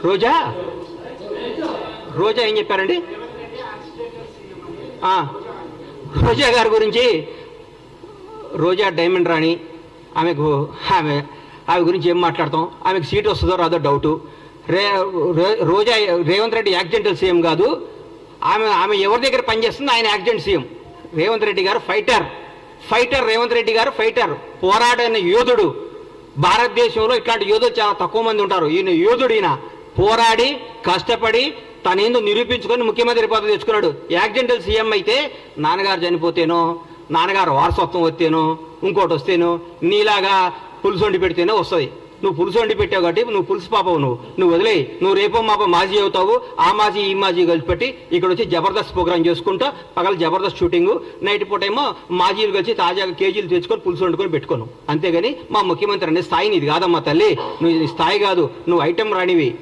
రోజా రోజా ఏం చెప్పారండి? రోజా గారి గురించి, రోజా డైమండ్ రాణి, ఆమె గురించి ఏం మాట్లాడతాం? ఆమెకు సీట్ వస్తుందో రాదో డౌటు. రోజా రేవంత్ రెడ్డి యాక్సిడెంటల్ సీఎం కాదు, ఆమె ఎవరి దగ్గర పనిచేస్తుంది? ఆయన యాక్సిడెంట్ సీఎం. రేవంత్ రెడ్డి గారు ఫైటర్ రేవంత్ రెడ్డి గారు ఫైటర్, పోరాడిన యోధుడు. భారతదేశంలో ఇట్లాంటి యోధులు చాలా తక్కువ మంది ఉంటారు. ఈయన యోధుడు. ఈయన పోరాడి కష్టపడి తనేందో నిరూపించుకొని ముఖ్యమంత్రి పదవి తెచ్చుకున్నాడు. యాక్సిడెంటల్ సీఎం అయితే నాన్నగారు చనిపోతేనో, నాన్నగారు వారసత్వం వస్తేనో, ఇంకోటి వస్తేనో, నీలాగా పులుసు వండి పెడితేనే వస్తుంది. నువ్వు పులుసు వండి పెట్టావు కాబట్టి నువ్వు పులుసు పాపవు. నువ్వు వదిలే. నువ్వు రేపో మాపో మాజీ అవుతావు. ఆ మాజీ ఈ మాజీ కలిసి పెట్టి ఇక్కడ వచ్చి జబర్దస్త్ ప్రోగ్రామ్ చేసుకుంటా, పగల జబర్దస్త్ షూటింగ్, నైట్ పూట ఏమో మాజీలు కలిసి తాజాగా కేజీలు తెచ్చుకొని పులుసు వండుకొని పెట్టుకోను. అంతేగాని మా ముఖ్యమంత్రి అనే స్థాయి నీది కాదమ్మా తల్లి. నువ్వు స్థాయి కాదు, నువ్వు ఐటెం రానివి.